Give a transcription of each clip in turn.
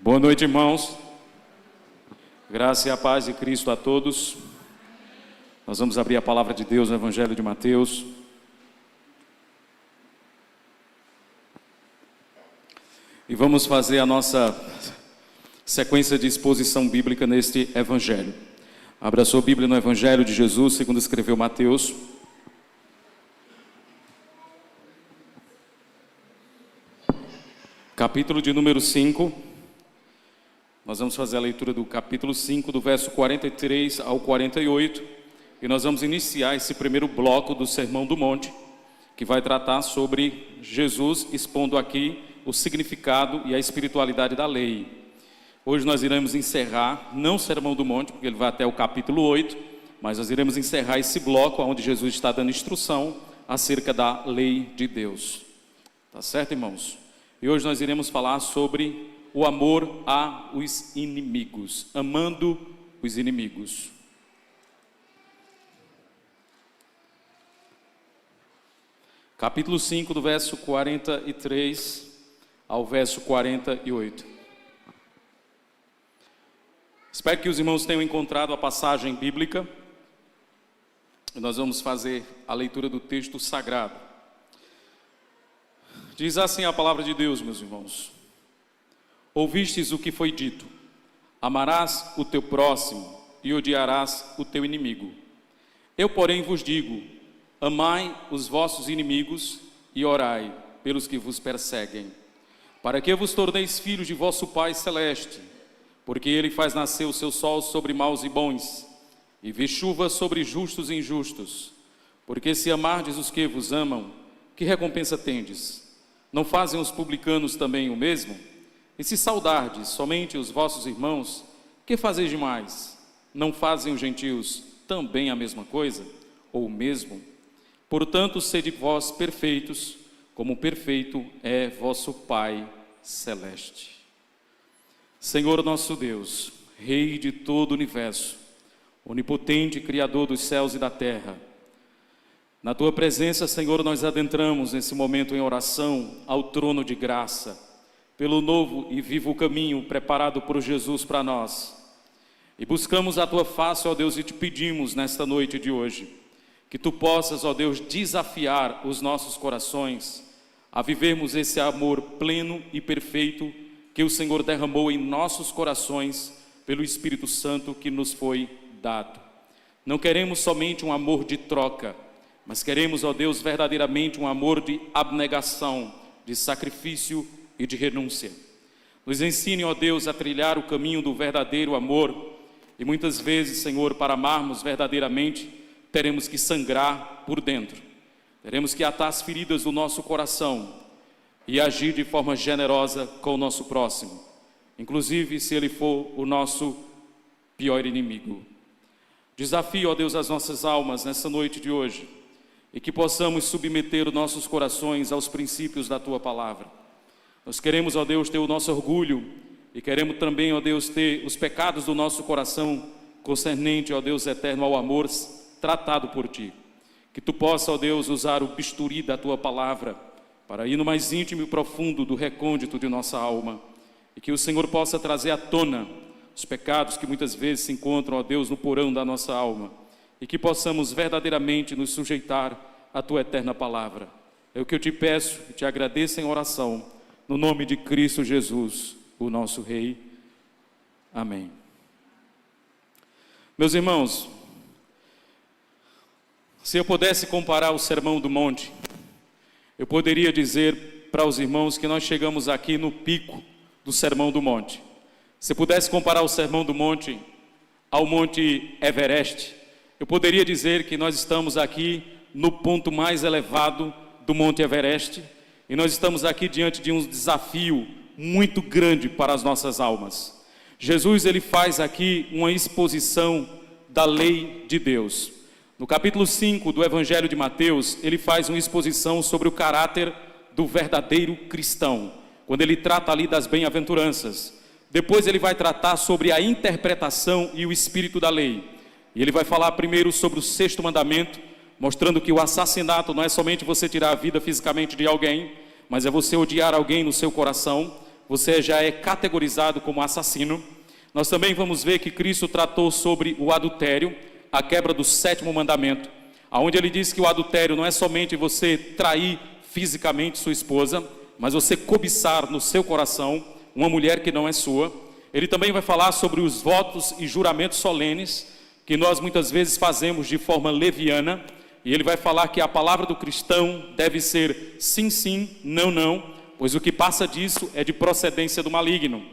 Boa noite, irmãos. Graça e a paz de Cristo a todos. Nós vamos abrir a palavra de Deus no Evangelho de Mateus. E vamos fazer a nossa sequência de exposição bíblica neste Evangelho. Abra sua Bíblia no Evangelho de Jesus, segundo escreveu Mateus. Capítulo de número 5. Nós vamos fazer a leitura do capítulo 5, do verso 43 ao 48. E nós vamos iniciar esse primeiro bloco do Sermão do Monte, que vai tratar sobre Jesus expondo aqui o significado e a espiritualidade da lei. Hoje nós iremos encerrar, não o Sermão do Monte, porque ele vai até o capítulo 8, mas nós iremos encerrar esse bloco onde Jesus está dando instrução acerca da lei de Deus. Tá certo, irmãos? E hoje nós iremos falar sobre o amor aos inimigos, amando os inimigos. Capítulo 5, do verso 43 ao verso 48. Espero que os irmãos tenham encontrado a passagem bíblica. E nós vamos fazer a leitura do texto sagrado. Diz assim a palavra de Deus, meus irmãos: ouvistes o que foi dito: amarás o teu próximo e odiarás o teu inimigo. Eu, porém, vos digo: amai os vossos inimigos e orai pelos que vos perseguem, para que vos torneis filhos de vosso Pai Celeste, porque Ele faz nascer o seu sol sobre maus e bons, e vê chuva sobre justos e injustos. Porque se amardes os que vos amam, que recompensa tendes? Não fazem os publicanos também o mesmo? E se saudardes somente os vossos irmãos, que fazeis demais? Não fazem os gentios também a mesma coisa? Ou o mesmo? Portanto, sede vós perfeitos, como perfeito é vosso Pai Celeste. Senhor nosso Deus, Rei de todo o universo, onipotente Criador dos céus e da terra, na Tua presença, Senhor, nós adentramos nesse momento em oração ao trono de graça, pelo novo e vivo caminho preparado por Jesus para nós. E buscamos a Tua face, ó Deus, e te pedimos nesta noite de hoje, que Tu possas, ó Deus, desafiar os nossos corações a vivermos esse amor pleno e perfeito que o Senhor derramou em nossos corações pelo Espírito Santo que nos foi dado. Não queremos somente um amor de troca, mas queremos, ó Deus, verdadeiramente um amor de abnegação, de sacrifício e de renúncia. Nos ensine, ó Deus, a trilhar o caminho do verdadeiro amor. E muitas vezes, Senhor, para amarmos verdadeiramente, teremos que sangrar por dentro. Teremos que atar as feridas do nosso coração e agir de forma generosa com o nosso próximo, inclusive se ele for o nosso pior inimigo. Desafio, ó Deus, as nossas almas nessa noite de hoje, e que possamos submeter os nossos corações aos princípios da Tua palavra. Nós queremos, ó Deus, ter o nosso orgulho, e queremos também, ó Deus, ter os pecados do nosso coração concernente, ó Deus eterno, ao amor tratado por Ti. Que Tu possa, ó Deus, usar o bisturi da Tua palavra para ir no mais íntimo e profundo do recôndito de nossa alma, e que o Senhor possa trazer à tona os pecados que muitas vezes se encontram, ó Deus, no porão da nossa alma, e que possamos verdadeiramente nos sujeitar à Tua eterna palavra. É o que eu te peço e te agradeço em oração, no nome de Cristo Jesus, o nosso Rei. Amém. Meus irmãos, se eu pudesse comparar o Sermão do Monte, eu poderia dizer para os irmãos que nós chegamos aqui no pico do Sermão do Monte. Se eu pudesse comparar o Sermão do Monte ao Monte Everest, eu poderia dizer que nós estamos aqui no ponto mais elevado do Monte Everest, e nós estamos aqui diante de um desafio muito grande para as nossas almas. Jesus, ele faz aqui uma exposição da lei de Deus. No capítulo 5 do Evangelho de Mateus, ele faz uma exposição sobre o caráter do verdadeiro cristão, quando ele trata ali das bem-aventuranças. Depois ele vai tratar sobre a interpretação e o espírito da lei. E ele vai falar primeiro sobre o 6º mandamento, mostrando que o assassinato não é somente você tirar a vida fisicamente de alguém, mas é você odiar alguém no seu coração. você já é categorizado como assassino. Nós também vamos ver que Cristo tratou sobre o adultério, a quebra do 7º mandamento, onde ele diz que o adultério não é somente você trair fisicamente sua esposa, mas você cobiçar no seu coração uma mulher que não é sua. Ele também vai falar sobre os votos e juramentos solenes, que nós muitas vezes fazemos de forma leviana, e ele vai falar que a palavra do cristão deve ser sim, sim, não, não, pois o que passa disso é de procedência do maligno.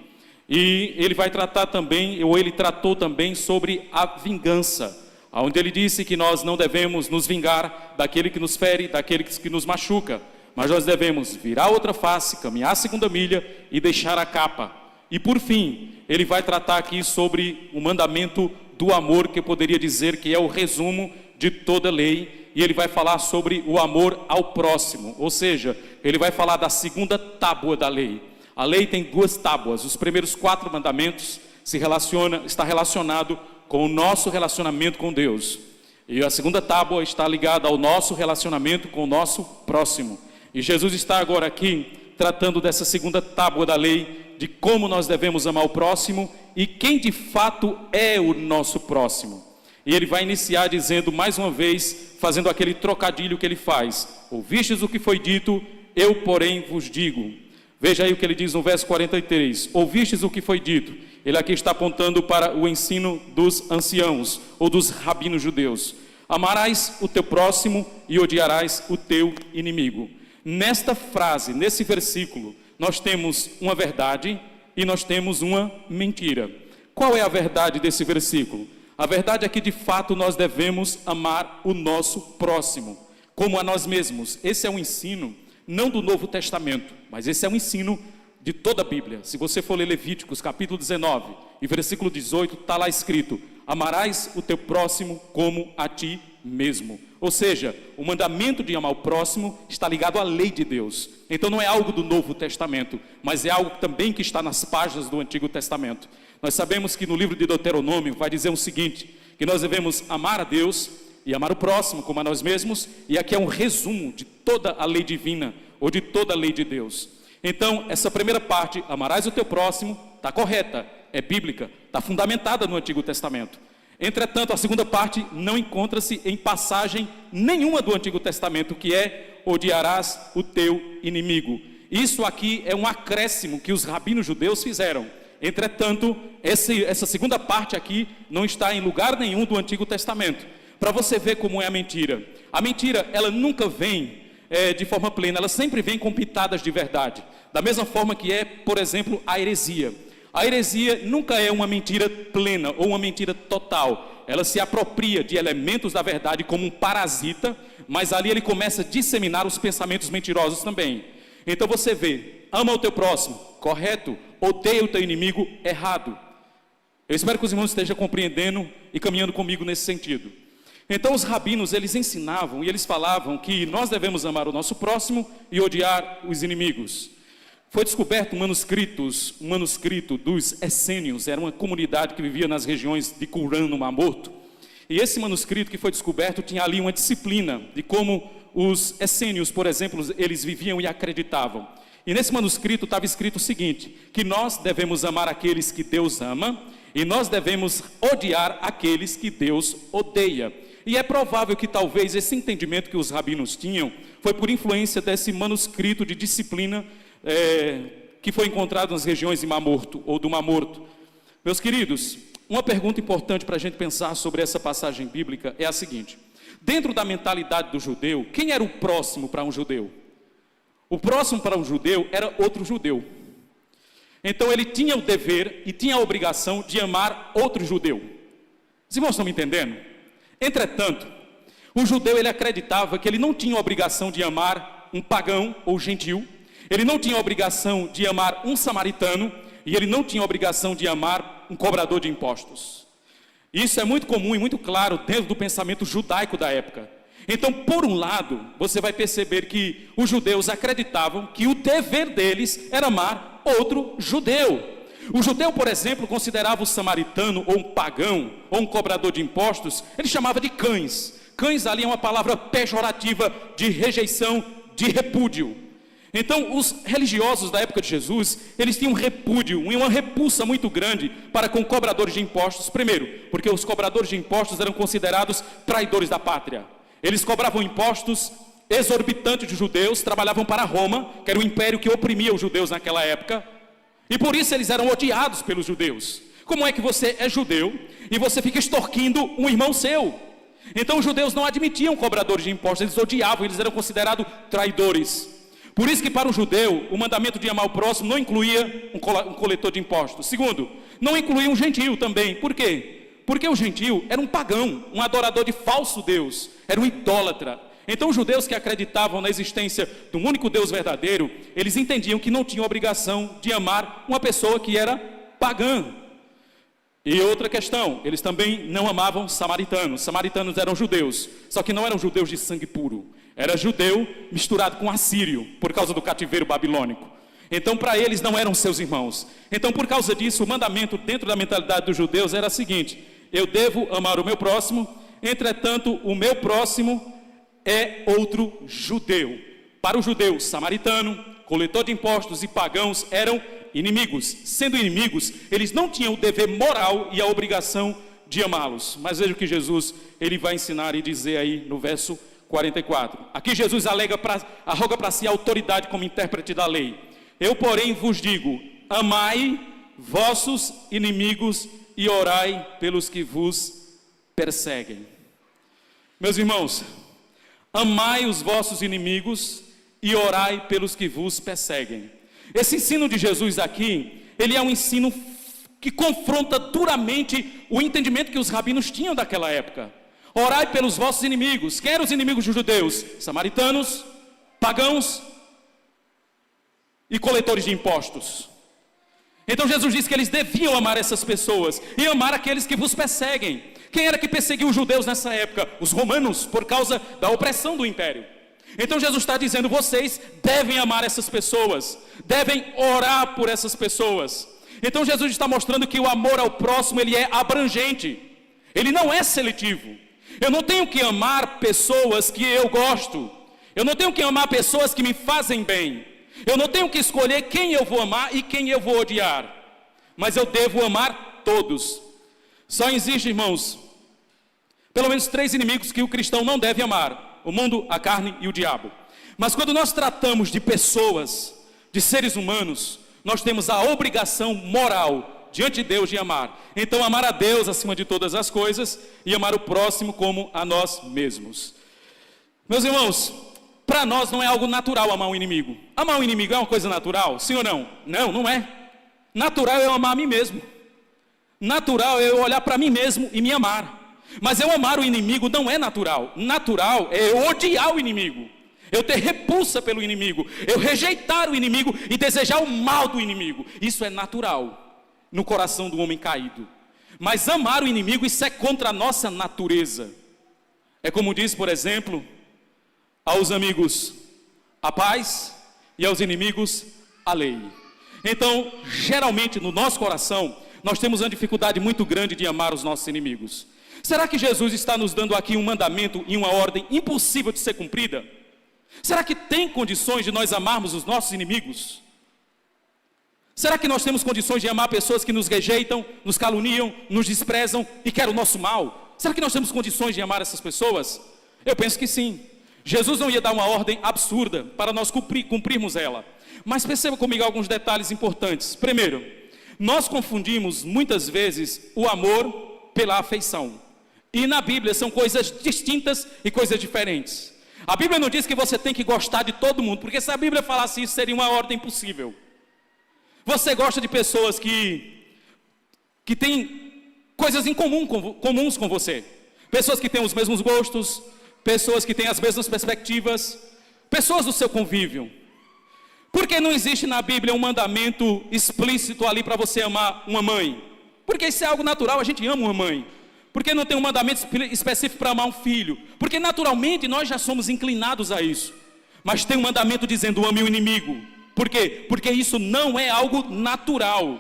E ele vai tratar também, ou ele tratou também sobre a vingança, onde ele disse que nós não devemos nos vingar daquele que nos fere, daquele que nos machuca, mas nós devemos virar outra face, caminhar a 2ª milha e deixar a capa. E por fim, ele vai tratar aqui sobre o mandamento do amor, que eu poderia dizer que é o resumo de toda a lei, e ele vai falar sobre o amor ao próximo, ou seja, ele vai falar da 2ª tábua da lei. A lei tem 2 tábuas, os primeiros 4 mandamentos está relacionado com o nosso relacionamento com Deus, e a 2ª tábua está ligada ao nosso relacionamento com o nosso próximo. E Jesus está agora aqui tratando dessa 2ª tábua da lei, de como nós devemos amar o próximo e quem de fato é o nosso próximo. E ele vai iniciar dizendo mais uma vez, fazendo aquele trocadilho que ele faz: ouvistes o que foi dito, eu porém vos digo. Veja aí o que ele diz no verso 43, ouvistes o que foi dito. Ele aqui está apontando para o ensino dos anciãos, ou dos rabinos judeus. Amarás o teu próximo e odiarás o teu inimigo. Nesta frase, nesse versículo, nós temos uma verdade e nós temos uma mentira. Qual é a verdade desse versículo? A verdade é que de fato nós devemos amar o nosso próximo como a nós mesmos. Esse é um ensino não do Novo Testamento, mas esse é um ensino de toda a Bíblia. Se você for ler Levíticos capítulo 19 e versículo 18, está lá escrito: amarás o teu próximo como a ti mesmo. Ou seja, o mandamento de amar o próximo está ligado à lei de Deus. Então não é algo do Novo Testamento, mas é algo também que está nas páginas do Antigo Testamento. Nós sabemos que no livro de Deuteronômio vai dizer o seguinte, que nós devemos amar a Deus e amar o próximo como a nós mesmos, e aqui é um resumo de toda a lei divina, ou de toda a lei de Deus. Então, essa primeira parte, amarás o teu próximo, está correta, é bíblica, está fundamentada no Antigo Testamento. Entretanto, a 2ª parte não encontra-se em passagem nenhuma do Antigo Testamento, que é odiarás o teu inimigo. Isso aqui é um acréscimo que os rabinos judeus fizeram. Entretanto, essa 2ª parte aqui não está em lugar nenhum do Antigo Testamento. Para você ver como é a mentira. A mentira, ela nunca vem de forma plena, ela sempre vem com pitadas de verdade. Da mesma forma que é, por exemplo, a heresia. A heresia nunca é uma mentira plena ou uma mentira total. Ela se apropria de elementos da verdade como um parasita, mas ali ele começa a disseminar os pensamentos mentirosos também. Então você vê, ama o teu próximo, correto, odeia o teu inimigo, errado. Eu espero que os irmãos estejam compreendendo e caminhando comigo nesse sentido. Então os rabinos, eles ensinavam e eles falavam que nós devemos amar o nosso próximo e odiar os inimigos. Foi descoberto um manuscrito dos essênios, era uma comunidade que vivia nas regiões de Qumran, no Mar Morto. E esse manuscrito que foi descoberto tinha ali uma disciplina de como os essênios, por exemplo, eles viviam e acreditavam. E nesse manuscrito estava escrito o seguinte, que nós devemos amar aqueles que Deus ama e nós devemos odiar aqueles que Deus odeia. E é provável que talvez esse entendimento que os rabinos tinham foi por influência desse manuscrito de disciplina que foi encontrado nas regiões de Mar Morto ou do Mar Morto. Meus queridos, uma pergunta importante para a gente pensar sobre essa passagem bíblica é a seguinte: dentro da mentalidade do judeu, quem era o próximo para um judeu? O próximo para um judeu era outro judeu. Então ele tinha o dever e tinha a obrigação de amar outro judeu. Os irmãos estão me entendendo? Entretanto, o judeu ele acreditava que ele não tinha a obrigação de amar um pagão ou gentil, ele não tinha a obrigação de amar um samaritano e ele não tinha a obrigação de amar um cobrador de impostos. Isso é muito comum e muito claro dentro do pensamento judaico da época. Então, por um lado, você vai perceber que os judeus acreditavam que o dever deles era amar outro judeu. O judeu, por exemplo, considerava o samaritano ou um pagão ou um cobrador de impostos, ele chamava de cães. Cães ali é uma palavra pejorativa de rejeição, de repúdio. Então, os religiosos da época de Jesus, eles tinham um repúdio, uma repulsa muito grande para com cobradores de impostos. Primeiro, porque os cobradores de impostos eram considerados traidores da pátria. Eles cobravam impostos exorbitantes de judeus, trabalhavam para Roma, que era o império que oprimia os judeus naquela época, e por isso eles eram odiados pelos judeus. Como é que você é judeu e você fica extorquindo um irmão seu? Então os judeus não admitiam cobradores de impostos, eles odiavam, eles eram considerados traidores. Por isso que para o judeu, o mandamento de amar o próximo não incluía um coletor de impostos. Segundo, não incluía um gentio também. Por quê? Porque o gentio era um pagão, um adorador de falso Deus, era um idólatra. Então os judeus que acreditavam na existência de um único Deus verdadeiro, eles entendiam que não tinham obrigação de amar uma pessoa que era pagã. E outra questão, eles também não amavam samaritanos. Samaritanos eram judeus, só que não eram judeus de sangue puro. Era judeu misturado com assírio, por causa do cativeiro babilônico. Então, para eles, não eram seus irmãos. Então, por causa disso, o mandamento dentro da mentalidade dos judeus era o seguinte: eu devo amar o meu próximo, entretanto, o meu próximo é outro judeu. Para o judeu samaritano, coletor de impostos e pagãos eram inimigos. Sendo inimigos, eles não tinham o dever moral e a obrigação de amá-los. Mas veja o que Jesus ele vai ensinar e dizer aí no verso 44. Aqui Jesus arroga para si a autoridade como intérprete da lei. Eu, porém, vos digo: amai vossos inimigos e orai pelos que vos perseguem. Meus irmãos, amai os vossos inimigos e orai pelos que vos perseguem. Esse ensino de Jesus aqui, ele é um ensino que confronta duramente o entendimento que os rabinos tinham daquela época. Orai pelos vossos inimigos. Quem eram os inimigos dos judeus? Samaritanos, pagãos e coletores de impostos. Então Jesus disse que eles deviam amar essas pessoas e amar aqueles que vos perseguem. Quem era que perseguiu os judeus nessa época? Os romanos, por causa da opressão do império. Então Jesus está dizendo: vocês devem amar essas pessoas, devem orar por essas pessoas. Então Jesus está mostrando que o amor ao próximo, ele é abrangente, ele não é seletivo. Eu não tenho que amar pessoas que eu gosto, eu não tenho que amar pessoas que me fazem bem, eu não tenho que escolher quem eu vou amar e quem eu vou odiar, mas eu devo amar todos. Só existe, irmãos, pelo menos 3 inimigos que o cristão não deve amar: o mundo, a carne e o diabo. Mas quando nós tratamos de pessoas, de seres humanos, nós temos a obrigação moral diante de Deus de amar. Então amar a Deus acima de todas as coisas e amar o próximo como a nós mesmos. Meus irmãos, para nós não é algo natural amar um inimigo. Amar um inimigo é uma coisa natural? Sim ou não? Não, não é. Natural é eu amar a mim mesmo. Natural é eu olhar para mim mesmo e me amar. Mas eu amar o inimigo não é natural. Natural é eu odiar o inimigo, eu ter repulsa pelo inimigo, eu rejeitar o inimigo e desejar o mal do inimigo. Isso é natural no coração do homem caído. Mas amar o inimigo, isso é contra a nossa natureza. É como diz, por exemplo, aos amigos a paz e aos inimigos a lei. Então, geralmente no nosso coração, nós temos uma dificuldade muito grande de amar os nossos inimigos. Será que Jesus está nos dando aqui um mandamento e uma ordem impossível de ser cumprida? Será que tem condições de nós amarmos os nossos inimigos? Será que nós temos condições de amar pessoas que nos rejeitam, nos caluniam, nos desprezam e querem o nosso mal? Será que nós temos condições de amar essas pessoas? Eu penso que sim. Jesus não ia dar uma ordem absurda para nós cumprirmos ela. Mas perceba comigo alguns detalhes importantes. Primeiro, nós confundimos muitas vezes o amor pela afeição. E na Bíblia são coisas distintas e coisas diferentes. A Bíblia não diz que você tem que gostar de todo mundo, porque se a Bíblia falasse isso, seria uma ordem impossível. Você gosta de pessoas que têm coisas em comum, comuns com você. Pessoas que têm os mesmos gostos, pessoas que têm as mesmas perspectivas, pessoas do seu convívio. Por que não existe na Bíblia um mandamento explícito ali para você amar uma mãe? Porque isso é algo natural, a gente ama uma mãe. Por que não tem um mandamento específico para amar um filho? Porque naturalmente nós já somos inclinados a isso. Mas tem um mandamento dizendo: ame o inimigo. Por quê? Porque isso não é algo natural,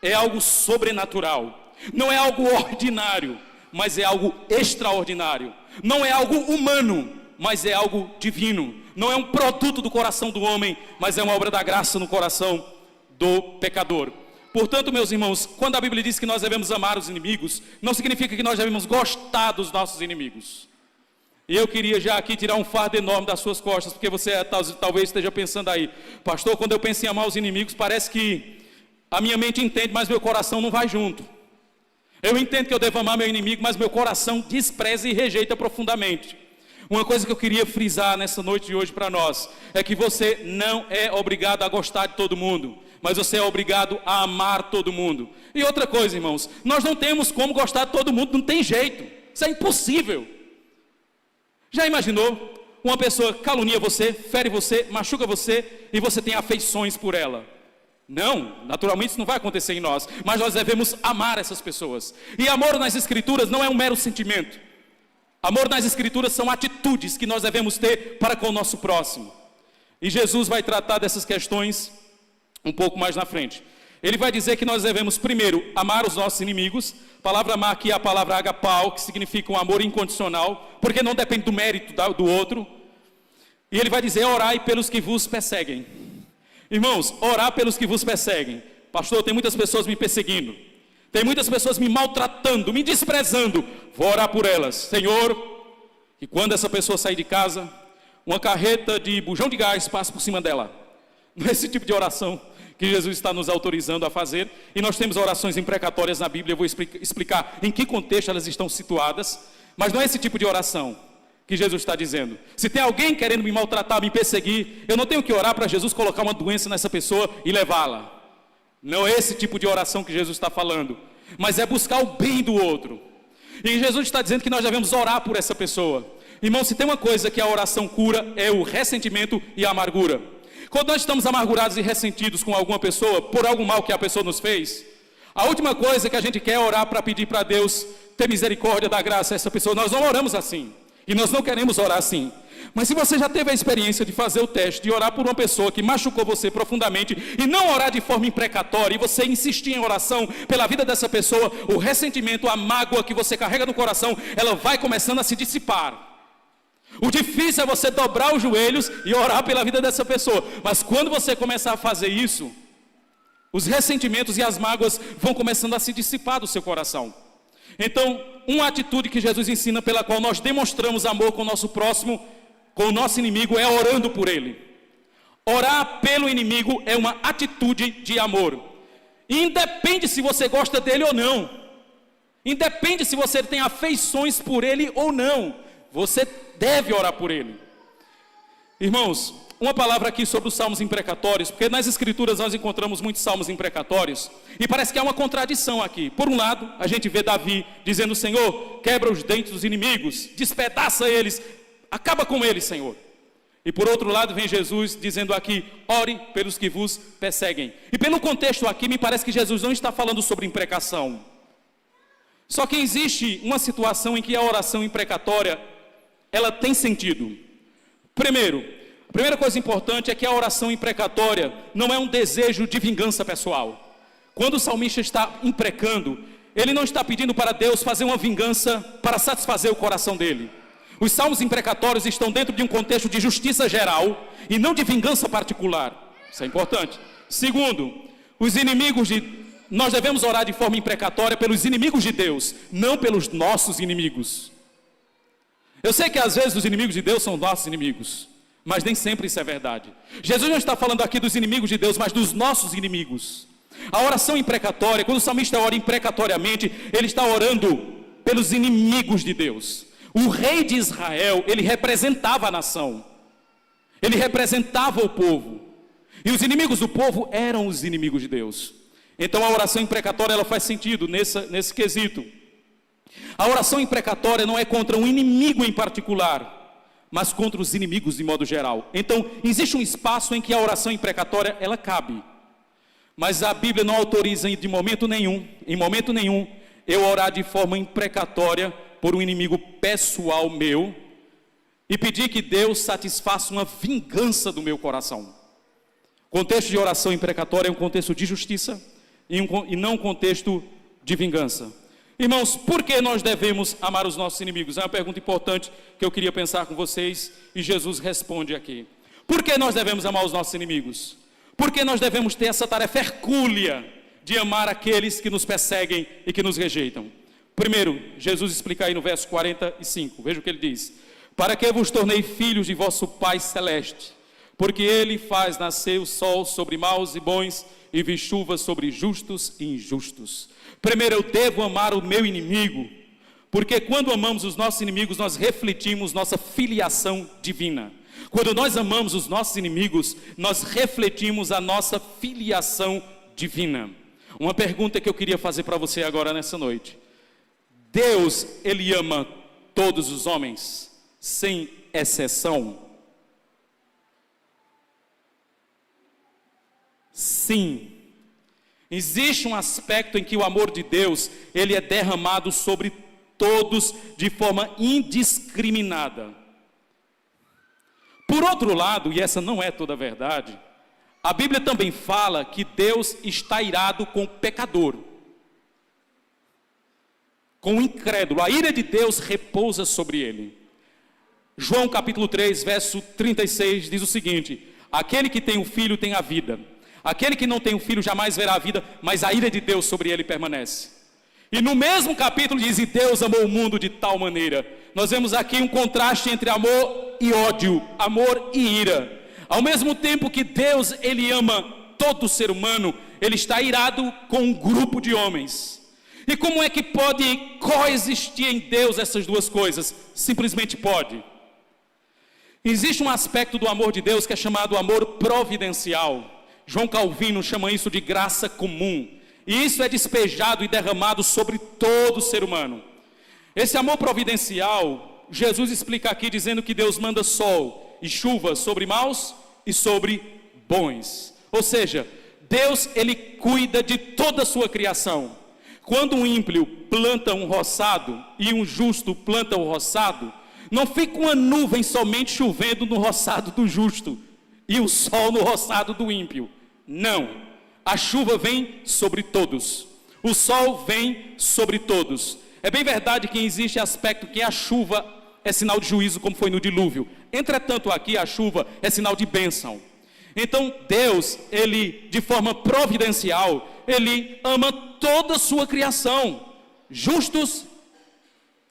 é algo sobrenatural. Não é algo ordinário, mas é algo extraordinário. Não é algo humano, mas é algo divino. não é um produto do coração do homem, mas é uma obra da graça no coração do pecador. Portanto, meus irmãos, quando a Bíblia diz que nós devemos amar os inimigos, não significa que nós devemos gostar dos nossos inimigos. E eu queria já aqui tirar um fardo enorme das suas costas, porque você talvez esteja pensando aí, pastor, quando eu penso em amar os inimigos, parece que a minha mente entende, mas meu coração não vai junto. Eu entendo que eu devo amar meu inimigo, mas meu coração despreza e rejeita profundamente. Uma coisa que eu queria frisar nessa noite de hoje para nós, é que você não é obrigado a gostar de todo mundo, mas você é obrigado a amar todo mundo. E outra coisa, irmãos, nós não temos como gostar de todo mundo, não tem jeito, isso é impossível. Já imaginou? Uma pessoa calunia você, fere você, machuca você, e você tem afeições por ela. Não, naturalmente isso não vai acontecer em nós, mas nós devemos amar essas pessoas. E amor nas Escrituras não é um mero sentimento. Amor nas Escrituras são atitudes que nós devemos ter para com o nosso próximo. E Jesus vai tratar dessas questões um pouco mais na frente. Ele vai dizer que nós devemos primeiro amar os nossos inimigos. A palavra amar aqui é a palavra agapau, que significa um amor incondicional, porque não depende do mérito do outro. E ele vai dizer, orai pelos que vos perseguem. Irmãos, orar pelos que vos perseguem. Pastor, tem muitas pessoas me perseguindo, tem muitas pessoas me maltratando, me desprezando. Vou orar por elas. Senhor, que quando essa pessoa sair de casa, uma carreta de bujão de gás passe por cima dela. Não é esse tipo de oração que Jesus está nos autorizando a fazer. E nós temos orações imprecatórias na Bíblia. Eu vou explicar em que contexto elas estão situadas. Mas não é esse tipo de oração que Jesus está dizendo. Se tem alguém querendo me maltratar, me perseguir, eu não tenho que orar para Jesus colocar uma doença nessa pessoa e levá-la. Não é esse tipo de oração que Jesus está falando, mas é buscar o bem do outro. E Jesus está dizendo que nós devemos orar por essa pessoa. Irmão, se tem uma coisa que a oração cura, é o ressentimento e a amargura. Quando nós estamos amargurados e ressentidos com alguma pessoa, por algum mal que a pessoa nos fez, a última coisa que a gente quer é orar para pedir para Deus ter misericórdia, dar graça a essa pessoa. Nós não oramos assim. E nós não queremos orar assim. Mas se você já teve a experiência de fazer o teste, de orar por uma pessoa que machucou você profundamente, e não orar de forma imprecatória, e você insistir em oração pela vida dessa pessoa, o ressentimento, a mágoa que você carrega no coração, ela vai começando a se dissipar. O difícil é você dobrar os joelhos e orar pela vida dessa pessoa. Mas quando você começar a fazer isso, os ressentimentos e as mágoas vão começando a se dissipar do seu coração. Então, uma atitude que Jesus ensina, pela qual nós demonstramos amor com o nosso próximo, com o nosso inimigo, é orando por ele. Orar pelo inimigo é uma atitude de amor. Independe se você gosta dele ou não. Independe se você tem afeições por ele ou não. Você deve orar por ele. Irmãos, uma palavra aqui sobre os salmos imprecatórios, porque nas Escrituras nós encontramos muitos salmos imprecatórios, e parece que há uma contradição aqui. Por um lado, a gente vê Davi dizendo, Senhor, quebra os dentes dos inimigos, despedaça eles, acaba com eles, Senhor. E por outro lado vem Jesus dizendo aqui, ore pelos que vos perseguem. E pelo contexto aqui, me parece que Jesus não está falando sobre imprecação. Só que existe uma situação em que a oração imprecatória, ela tem sentido. Primeiro, a primeira coisa importante é que a oração imprecatória não é um desejo de vingança pessoal. Quando o salmista está imprecando, ele não está pedindo para Deus fazer uma vingança para satisfazer o coração dele. Os salmos imprecatórios estão dentro de um contexto de justiça geral e não de vingança particular. Isso é importante. Segundo, nós devemos orar de forma imprecatória pelos inimigos de Deus, não pelos nossos inimigos. Eu sei que às vezes os inimigos de Deus são nossos inimigos, mas nem sempre isso é verdade. Jesus não está falando aqui dos inimigos de Deus, mas dos nossos inimigos. A oração imprecatória, quando o salmista ora imprecatoriamente, ele está orando pelos inimigos de Deus. O rei de Israel, ele representava a nação, ele representava o povo, e os inimigos do povo eram os inimigos de Deus. Então a oração imprecatória, ela faz sentido nesse quesito. A oração imprecatória não é contra um inimigo em particular, mas contra os inimigos de modo geral. Então, existe um espaço em que a oração imprecatória, ela cabe. Mas a Bíblia não autoriza em momento nenhum, eu orar de forma imprecatória por um inimigo pessoal meu e pedir que Deus satisfaça uma vingança do meu coração. O contexto de oração imprecatória é um contexto de justiça e não um contexto de vingança. Irmãos, por que nós devemos amar os nossos inimigos? É uma pergunta importante que eu queria pensar com vocês e Jesus responde aqui. Por que nós devemos amar os nossos inimigos? Por que nós devemos ter essa tarefa hercúlea de amar aqueles que nos perseguem e que nos rejeitam? Primeiro, Jesus explica aí no verso 45, veja o que ele diz: para que vos tornei filhos de vosso Pai Celeste, porque Ele faz nascer o sol sobre maus e bons, e vi chuva sobre justos e injustos. Primeiro, eu devo amar o meu inimigo, porque quando amamos os nossos inimigos, nós refletimos nossa filiação divina. Quando nós amamos os nossos inimigos, nós refletimos a nossa filiação divina. Uma pergunta que eu queria fazer para você agora nessa noite: Deus, Ele ama todos os homens, sem exceção? Sim. Existe um aspecto em que o amor de Deus, ele é derramado sobre todos de forma indiscriminada. Por outro lado, e essa não é toda a verdade, a Bíblia também fala que Deus está irado com o pecador, com o incrédulo. A ira de Deus repousa sobre ele. João capítulo 3, verso 36 diz o seguinte: aquele que tem o filho tem a vida. Aquele que não tem o filho jamais verá a vida, mas a ira de Deus sobre ele permanece. E no mesmo capítulo diz: e Deus amou o mundo de tal maneira. Nós vemos aqui um contraste entre amor e ódio, amor e ira. Ao mesmo tempo que Deus, ele ama todo ser humano, ele está irado com um grupo de homens. E como é que pode coexistir em Deus essas duas coisas? Simplesmente pode. Existe um aspecto do amor de Deus que é chamado amor providencial. João Calvino chama isso de graça comum. E isso é despejado e derramado sobre todo ser humano. Esse amor providencial, Jesus explica aqui dizendo que Deus manda sol e chuva sobre maus e sobre bons. Ou seja, Deus, ele cuida de toda a sua criação. Quando um ímpio planta um roçado e um justo planta o roçado, não fica uma nuvem somente chovendo no roçado do justo e o sol no roçado do ímpio. Não, a chuva vem sobre todos, o sol vem sobre todos. É bem verdade que existe aspecto que a chuva é sinal de juízo, como foi no dilúvio. Entretanto, aqui a chuva é sinal de bênção. Então Deus, ele de forma providencial, ele ama toda a sua criação, justos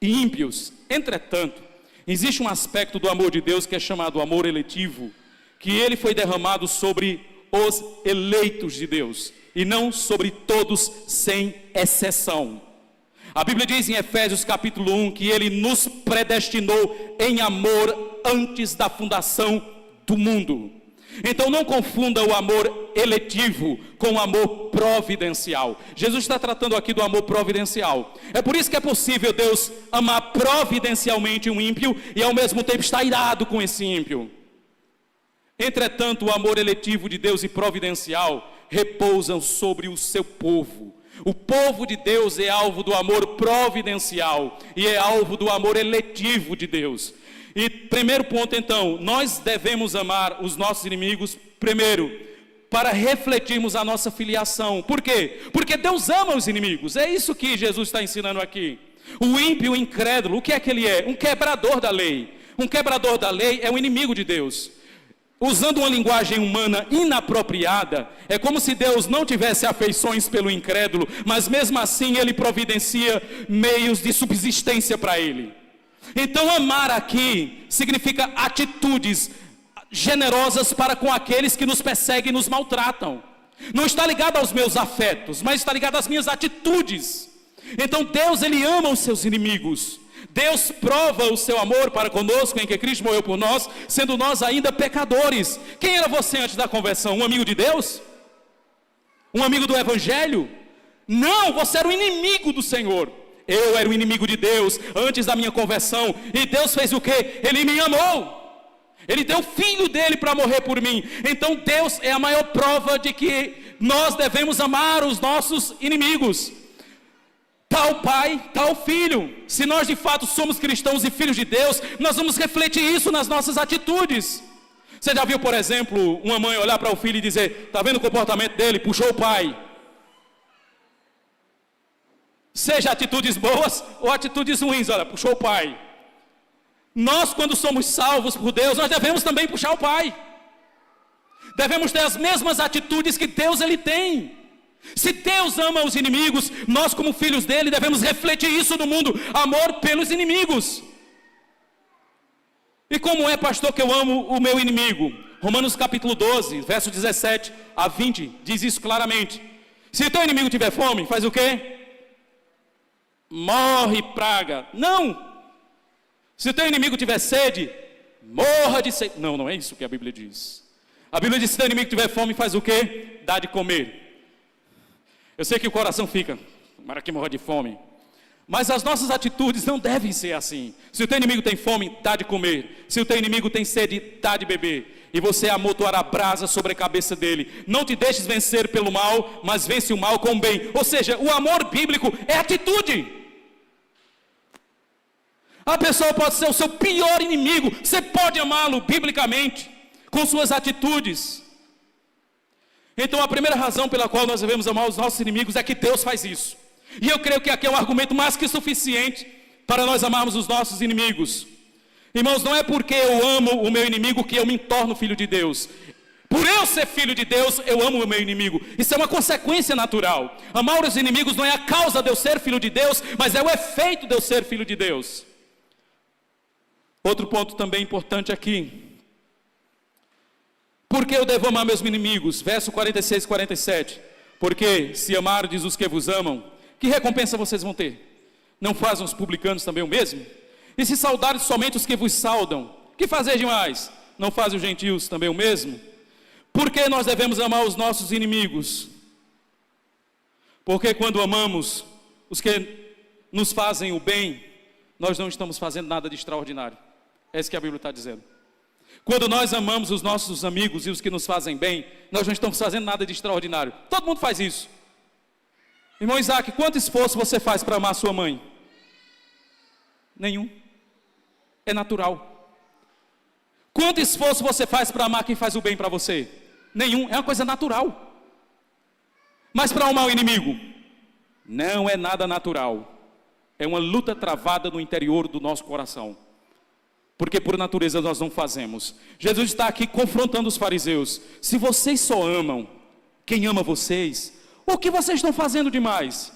e ímpios. Entretanto, existe um aspecto do amor de Deus que é chamado amor eletivo, que ele foi derramado sobre os eleitos de Deus, e não sobre todos sem exceção. A Bíblia diz em Efésios capítulo 1, que ele nos predestinou em amor antes da fundação do mundo. Então não confunda o amor eletivo com o amor providencial. Jesus está tratando aqui do amor providencial. É por isso que é possível Deus amar providencialmente um ímpio e ao mesmo tempo estar irado com esse ímpio. Entretanto, o amor eletivo de Deus e providencial repousam sobre o seu povo. O povo de Deus é alvo do amor providencial e é alvo do amor eletivo de Deus. E primeiro ponto então, nós devemos amar os nossos inimigos, primeiro, para refletirmos a nossa filiação. Por quê? Porque Deus ama os inimigos, é isso que Jesus está ensinando aqui. O ímpio, o incrédulo, o que é que ele é? Um quebrador da lei. Um quebrador da lei é um inimigo de Deus. Usando uma linguagem humana inapropriada, é como se Deus não tivesse afeições pelo incrédulo, mas mesmo assim ele providencia meios de subsistência para ele. Então amar aqui significa atitudes generosas para com aqueles que nos perseguem e nos maltratam. Não está ligado aos meus afetos, mas está ligado às minhas atitudes. Então Deus, ele ama os seus inimigos. Deus prova o seu amor para conosco em que Cristo morreu por nós, sendo nós ainda pecadores. Quem era você antes da conversão? Um amigo de Deus? Um amigo do Evangelho? Não, você era o inimigo do Senhor. Eu era o inimigo de Deus antes da minha conversão. E Deus fez o quê? Ele me amou. Ele deu o filho dele para morrer por mim. Então Deus é a maior prova de que nós devemos amar os nossos inimigos. Tal pai, tal filho. Se nós de fato somos cristãos e filhos de Deus, nós vamos refletir isso nas nossas atitudes. Você já viu, por exemplo, uma mãe olhar para o filho e dizer: está vendo o comportamento dele? Puxou o pai. Seja atitudes boas ou atitudes ruins. Olha, puxou o pai. Nós, quando somos salvos por Deus, nós devemos também puxar o pai. Devemos ter as mesmas atitudes que Deus ele tem. Se Deus ama os inimigos, nós como filhos dele devemos refletir isso no mundo. Amor pelos inimigos. E como é, pastor, que eu amo o meu inimigo? Romanos capítulo 12, verso 17 a 20, diz isso claramente. Se teu inimigo tiver fome, faz o quê? Morre praga. Não. Se teu inimigo tiver sede, morra de sede. Não, não é isso que a Bíblia diz. A Bíblia diz que se teu inimigo tiver fome, faz o quê? Dá de comer. Eu sei que o coração fica, tomara que morra de fome. Mas as nossas atitudes não devem ser assim. Se o teu inimigo tem fome, dá de comer. Se o teu inimigo tem sede, dá de beber. E você amontoará brasa sobre a cabeça dele. Não te deixes vencer pelo mal, mas vence o mal com o bem. Ou seja, o amor bíblico é atitude. A pessoa pode ser o seu pior inimigo. Você pode amá-lo biblicamente, com suas atitudes. Então a primeira razão pela qual nós devemos amar os nossos inimigos é que Deus faz isso. E eu creio que aqui é um argumento mais que suficiente para nós amarmos os nossos inimigos. Irmãos, não é porque eu amo o meu inimigo que eu me torno filho de Deus. Por eu ser filho de Deus, eu amo o meu inimigo. Isso é uma consequência natural. Amar os inimigos não é a causa de eu ser filho de Deus, mas é o efeito de eu ser filho de Deus. Outro ponto também importante aqui. Por que eu devo amar meus inimigos? Verso 46 e 47. Porque se amardes os que vos amam, que recompensa vocês vão ter? Não fazem os publicanos também o mesmo? E se saudardes somente os que vos saudam, que fazer demais? Não fazem os gentios também o mesmo? Por que nós devemos amar os nossos inimigos? Porque quando amamos os que nos fazem o bem, nós não estamos fazendo nada de extraordinário. É isso que a Bíblia está dizendo. Quando nós amamos os nossos amigos e os que nos fazem bem, nós não estamos fazendo nada de extraordinário. Todo mundo faz isso. Irmão Isaac, quanto esforço você faz para amar a sua mãe? Nenhum. É natural. Quanto esforço você faz para amar quem faz o bem para você? Nenhum. É uma coisa natural. Mas para amar o inimigo? Não é nada natural. É uma luta travada no interior do nosso coração. Porque por natureza nós não fazemos. Jesus está aqui confrontando os fariseus. Se vocês só amam quem ama vocês, o que vocês estão fazendo demais?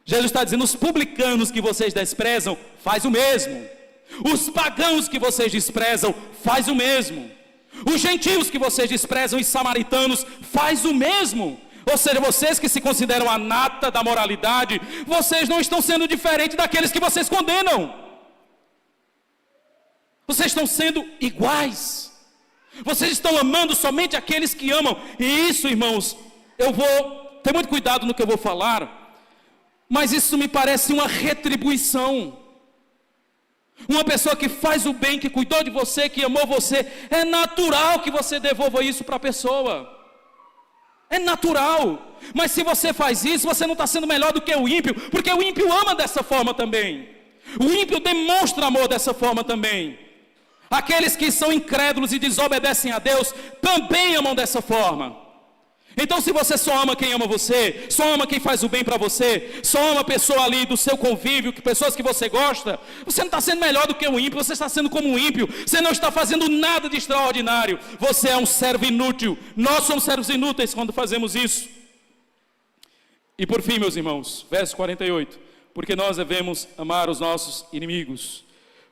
Jesus está dizendo, os publicanos que vocês desprezam, faz o mesmo. Os pagãos que vocês desprezam, faz o mesmo. Os gentios que vocês desprezam, os samaritanos, faz o mesmo. Ou seja, vocês que se consideram a nata da moralidade, vocês não estão sendo diferentes daqueles que vocês condenam. Vocês estão sendo iguais. Vocês estão amando somente aqueles que amam. E isso, irmãos, eu vou ter muito cuidado no que eu vou falar, mas isso me parece uma retribuição. Uma pessoa que faz o bem, que cuidou de você, que amou você, é natural que você devolva isso para a pessoa. É natural. Mas se você faz isso, você não está sendo melhor do que o ímpio, porque o ímpio ama dessa forma também. O ímpio demonstra amor dessa forma também. Aqueles que são incrédulos e desobedecem a Deus também amam dessa forma. Então, se você só ama quem ama você, só ama quem faz o bem para você, só ama a pessoa ali do seu convívio, pessoas que você gosta, você não está sendo melhor do que um ímpio, você está sendo como um ímpio, você não está fazendo nada de extraordinário, você é um servo inútil. Nós somos servos inúteis quando fazemos isso. E por fim, meus irmãos, verso 48, porque nós devemos amar os nossos inimigos.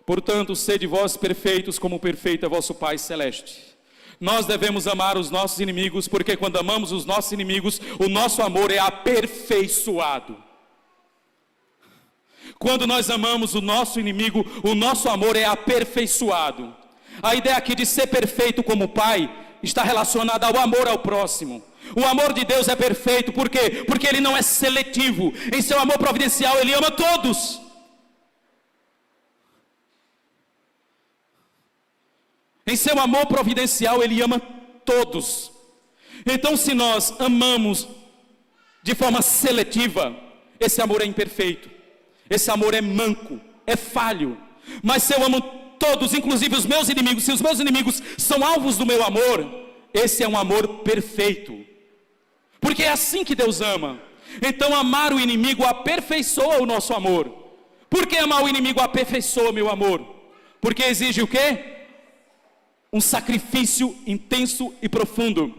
Portanto, sede vós perfeitos, como perfeito é vosso Pai Celeste. Nós devemos amar os nossos inimigos, porque quando amamos os nossos inimigos, o nosso amor é aperfeiçoado. Quando nós amamos o nosso inimigo, o nosso amor é aperfeiçoado. A ideia aqui de ser perfeito como Pai está relacionada ao amor ao próximo. O amor de Deus é perfeito, por quê? Porque Ele não é seletivo. Em seu amor providencial, Ele ama todos. Em seu amor providencial, Ele ama todos. Então, se nós amamos de forma seletiva, esse amor é imperfeito, esse amor é manco, é falho. Mas se eu amo todos, inclusive os meus inimigos, se os meus inimigos são alvos do meu amor, esse é um amor perfeito. Porque é assim que Deus ama. Então amar o inimigo aperfeiçoa o nosso amor. Por que amar o inimigo aperfeiçoa meu amor? Porque exige o quê? Um sacrifício intenso e profundo.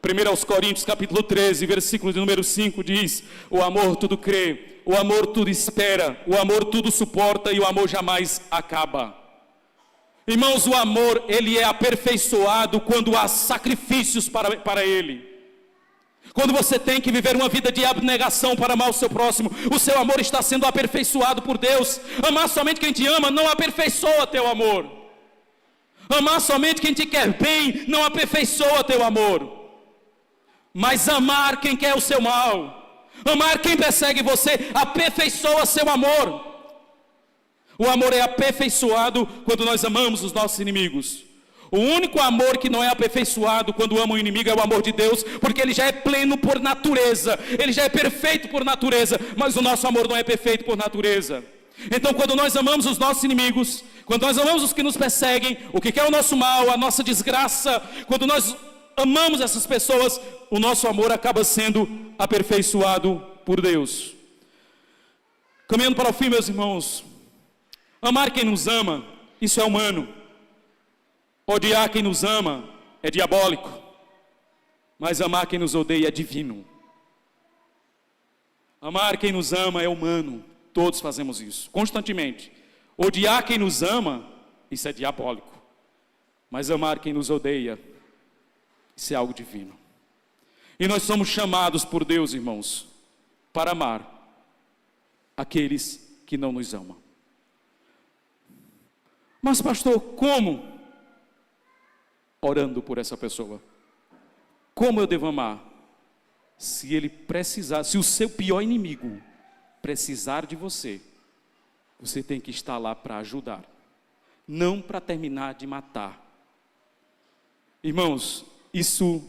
1 Coríntios capítulo 13, versículo de número 5 diz: o amor tudo crê, o amor tudo espera, o amor tudo suporta e o amor jamais acaba. Irmãos, o amor, ele é aperfeiçoado quando há sacrifícios para ele. Quando você tem que viver uma vida de abnegação para amar o seu próximo, o seu amor está sendo aperfeiçoado por Deus. Amar somente quem te ama não aperfeiçoa teu amor. Amar somente quem te quer bem não aperfeiçoa teu amor. Mas amar quem quer o seu mal, amar quem persegue você, aperfeiçoa seu amor. O amor é aperfeiçoado quando nós amamos os nossos inimigos. O único amor que não é aperfeiçoado quando ama o inimigo é o amor de Deus, porque ele já é pleno por natureza, ele já é perfeito por natureza, mas o nosso amor não é perfeito por natureza. Então, quando nós amamos os nossos inimigos, quando nós amamos os que nos perseguem, o que quer o nosso mal, a nossa desgraça, quando nós amamos essas pessoas, o nosso amor acaba sendo aperfeiçoado por Deus. Caminhando para o fim, meus irmãos, amar quem nos ama, isso é humano. Odiar quem nos ama é diabólico. Mas amar quem nos odeia é divino. Amar quem nos ama é humano. Todos fazemos isso, constantemente. Odiar quem nos ama, isso é diabólico. Mas amar quem nos odeia, isso é algo divino. E nós somos chamados por Deus, irmãos, para amar aqueles que não nos amam. Mas pastor, como? Orando por essa pessoa. Como eu devo amar? Se ele precisar, se o seu pior inimigo precisar de você, você tem que estar lá para ajudar, não para terminar de matar. Irmãos, isso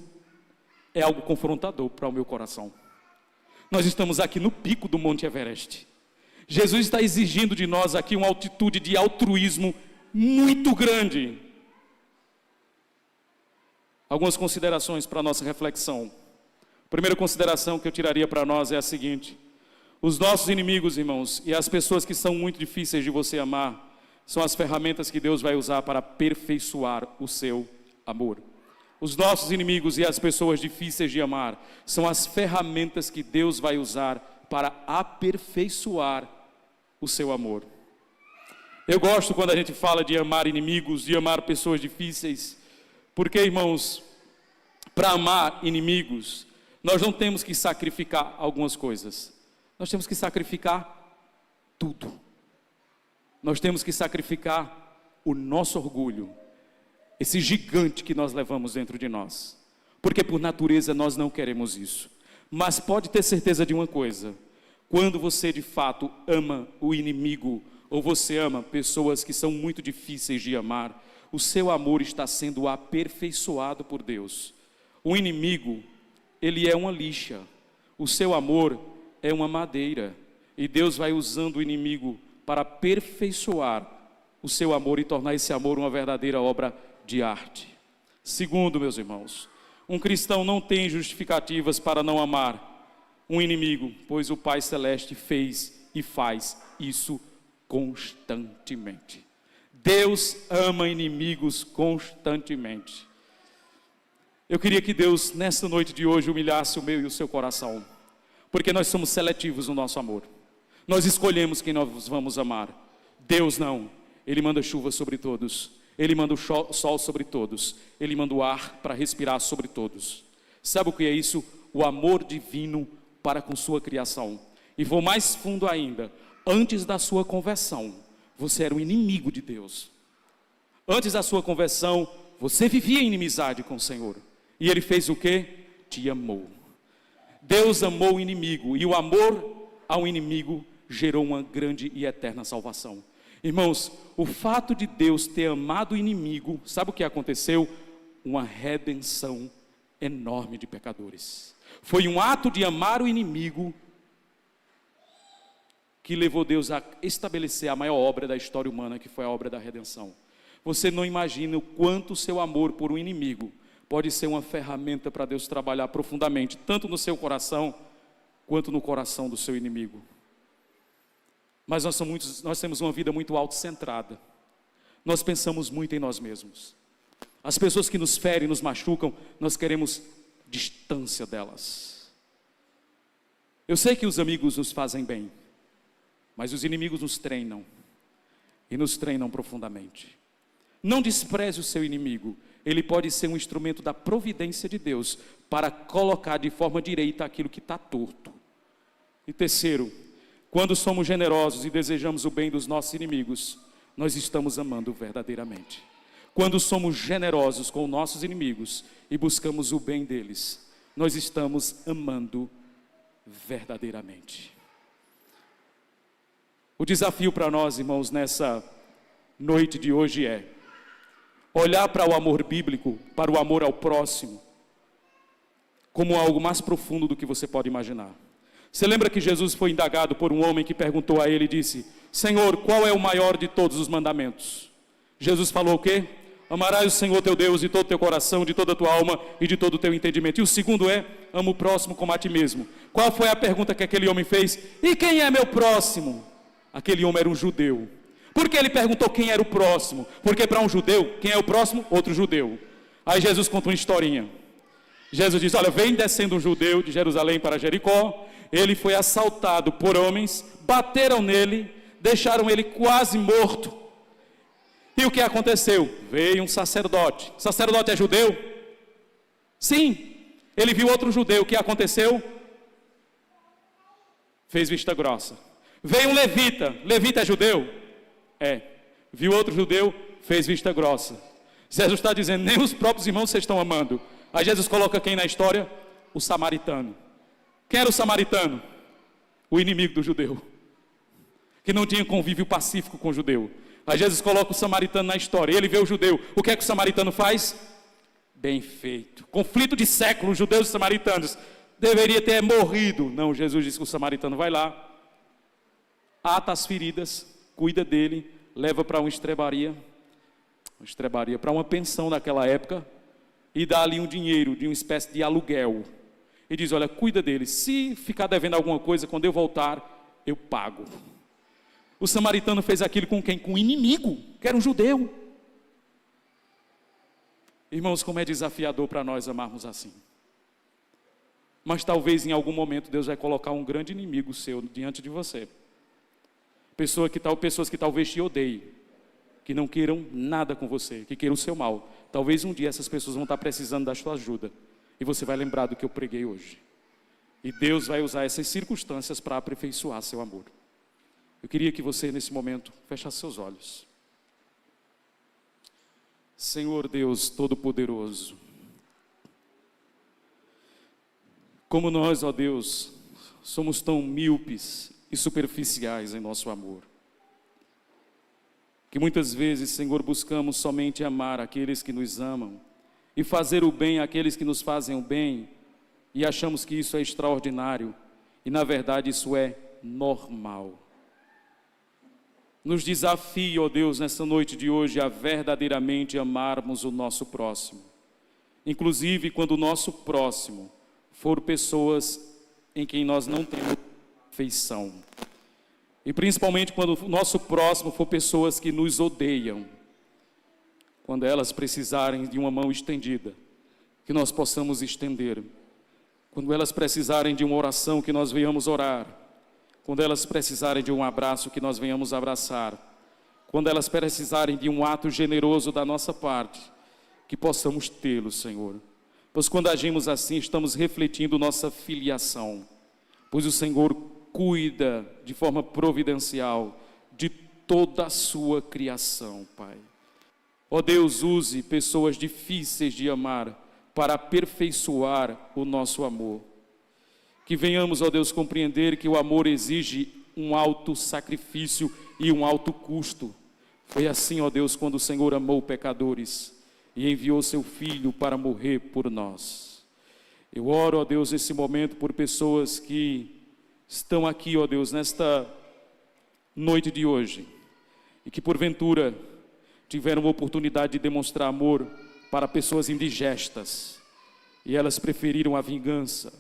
é algo confrontador para o meu coração. Nós estamos aqui no pico do Monte Everest. Jesus está exigindo de nós aqui uma altitude de altruísmo muito grande. Algumas considerações para a nossa reflexão. A primeira consideração que eu tiraria para nós é a seguinte: os nossos inimigos, irmãos, e as pessoas que são muito difíceis de você amar, são as ferramentas que Deus vai usar para aperfeiçoar o seu amor. Os nossos inimigos e as pessoas difíceis de amar são as ferramentas que Deus vai usar para aperfeiçoar o seu amor. Eu gosto quando a gente fala de amar inimigos, de amar pessoas difíceis, porque, irmãos, para amar inimigos, nós não temos que sacrificar algumas coisas. Nós temos que sacrificar tudo. Nós temos que sacrificar o nosso orgulho, esse gigante que nós levamos dentro de nós. Porque por natureza nós não queremos isso. Mas pode ter certeza de uma coisa: quando você de fato ama o inimigo, ou você ama pessoas que são muito difíceis de amar, o seu amor está sendo aperfeiçoado por Deus. O inimigo, ele é uma lixa. O seu amor é uma madeira. E Deus vai usando o inimigo para aperfeiçoar o seu amor e tornar esse amor uma verdadeira obra de arte. Segundo, meus irmãos, um cristão não tem justificativas para não amar um inimigo, pois o Pai Celeste fez e faz isso constantemente. Deus ama inimigos constantemente. Eu queria que Deus, nessa noite de hoje, humilhasse o meu e o seu coração, porque nós somos seletivos no nosso amor. Nós escolhemos quem nós vamos amar. Deus não. Ele manda chuva sobre todos. Ele manda o sol sobre todos. Ele manda o ar para respirar sobre todos. Sabe o que é isso? O amor divino para com sua criação. E vou mais fundo ainda. Antes da sua conversão, você era um inimigo de Deus. Antes da sua conversão, você vivia em inimizade com o Senhor. E Ele fez o quê? Te amou. Deus amou o inimigo. E o amor ao inimigo gerou uma grande e eterna salvação. Irmãos, o fato de Deus ter amado o inimigo, sabe o que aconteceu? Uma redenção enorme de pecadores. Foi um ato de amar o inimigo que levou Deus a estabelecer a maior obra da história humana, que foi a obra da redenção. Você não imagina o quanto o seu amor por um inimigo pode ser uma ferramenta para Deus trabalhar profundamente, tanto no seu coração, quanto no coração do seu inimigo. Mas nós temos uma vida muito autocentrada. Nós pensamos muito em nós mesmos. As pessoas que nos ferem, nos machucam, nós queremos distância delas. Eu sei que os amigos nos fazem bem, mas os inimigos nos treinam, e nos treinam profundamente. Não despreze o seu inimigo. Ele pode ser um instrumento da providência de Deus para colocar de forma direita aquilo que está torto. E terceiro, quando somos generosos e desejamos o bem dos nossos inimigos, nós estamos amando verdadeiramente. Quando somos generosos com nossos inimigos e buscamos o bem deles, nós estamos amando verdadeiramente. O desafio para nós, irmãos, nessa noite de hoje é olhar para o amor bíblico, para o amor ao próximo, como algo mais profundo do que você pode imaginar. Você lembra que Jesus foi indagado por um homem que perguntou a ele e disse: Senhor, qual é o maior de todos os mandamentos? Jesus falou o quê? Amarás o Senhor teu Deus de todo o teu coração, de toda a tua alma e de todo o teu entendimento. E o segundo é: ama o próximo como a ti mesmo. Qual foi a pergunta que aquele homem fez? E quem é meu próximo? Aquele homem era um judeu. Por que ele perguntou quem era o próximo? Porque para um judeu, quem é o próximo? Outro judeu. Aí Jesus conta uma historinha. Jesus diz: olha, vem descendo um judeu de Jerusalém para Jericó. Ele foi assaltado por homens, bateram nele, deixaram ele quase morto. E o que aconteceu? Veio um sacerdote. O sacerdote é judeu? Sim. Ele viu outro judeu. O que aconteceu? Fez vista grossa. Veio um levita. Levita é judeu? É. Viu outro judeu? Fez vista grossa. Jesus está dizendo: nem os próprios irmãos vocês estão amando. Aí Jesus coloca quem na história? O samaritano. Quem era o samaritano? O inimigo do judeu, que não tinha convívio pacífico com o judeu. Aí Jesus coloca o samaritano na história, e ele vê o judeu. O que é que o samaritano faz? Bem feito. Conflito de séculos, judeus e samaritanos. Deveria ter morrido. Não, Jesus disse que o samaritano vai lá, ata as feridas, cuida dele, leva para uma estrebaria, para uma pensão naquela época, e dá ali um dinheiro, de uma espécie de aluguel. E diz: olha, cuida dele, se ficar devendo alguma coisa, quando eu voltar, eu pago. O samaritano fez aquilo com quem? Com o inimigo, que era um judeu. Irmãos, como é desafiador para nós amarmos assim. Mas talvez em algum momento Deus vai colocar um grande inimigo seu diante de você. Pessoas que talvez te odeiem, que não queiram nada com você, que queiram o seu mal. Talvez um dia essas pessoas vão estar precisando da sua ajuda. E você vai lembrar do que eu preguei hoje. E Deus vai usar essas circunstâncias para aperfeiçoar seu amor. Eu queria que você, nesse momento, fechasse seus olhos. Senhor Deus Todo-Poderoso, como nós, ó Deus, somos tão míopes e superficiais em nosso amor, que muitas vezes, Senhor, buscamos somente amar aqueles que nos amam e fazer o bem àqueles que nos fazem o bem, e achamos que isso é extraordinário, e na verdade isso é normal. Nos desafia, ó Deus, nessa noite de hoje, a verdadeiramente amarmos o nosso próximo, inclusive quando o nosso próximo for pessoas em quem nós não temos afeição, e principalmente quando o nosso próximo for pessoas que nos odeiam. Quando elas precisarem de uma mão estendida, que nós possamos estender. Quando elas precisarem de uma oração, que nós venhamos orar. Quando elas precisarem de um abraço, que nós venhamos abraçar. Quando elas precisarem de um ato generoso da nossa parte, que possamos tê-lo, Senhor. Pois quando agimos assim, estamos refletindo nossa filiação. Pois o Senhor cuida de forma providencial de toda a sua criação, Pai. Ó Deus, use pessoas difíceis de amar para aperfeiçoar o nosso amor. Que venhamos, ó Deus, compreender que o amor exige um alto sacrifício e um alto custo. Foi assim, ó Deus, quando o Senhor amou pecadores e enviou seu Filho para morrer por nós. Eu oro, ó Deus, nesse momento por pessoas que estão aqui, ó Deus, nesta noite de hoje, e que porventura tiveram a oportunidade de demonstrar amor para pessoas indigestas, e elas preferiram a vingança,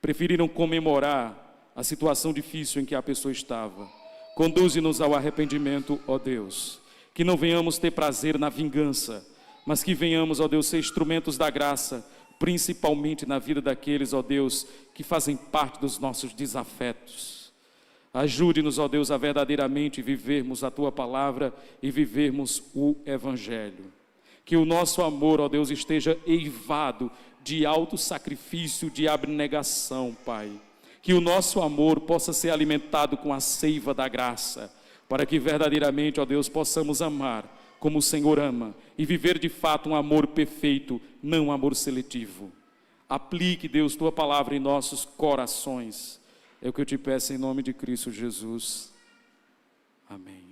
preferiram comemorar a situação difícil em que a pessoa estava. Conduze-nos ao arrependimento, ó Deus. Que não venhamos ter prazer na vingança, mas que venhamos, ó Deus, ser instrumentos da graça, principalmente na vida daqueles, ó Deus, que fazem parte dos nossos desafetos. Ajude-nos, ó Deus, a verdadeiramente vivermos a Tua palavra e vivermos o Evangelho. Que o nosso amor, ó Deus, esteja eivado de alto sacrifício, de abnegação, Pai. Que o nosso amor possa ser alimentado com a seiva da graça, para que verdadeiramente, ó Deus, possamos amar como o Senhor ama e viver de fato um amor perfeito, não um amor seletivo. Aplique, Deus, Tua palavra em nossos corações. É o que eu te peço em nome de Cristo Jesus. Amém.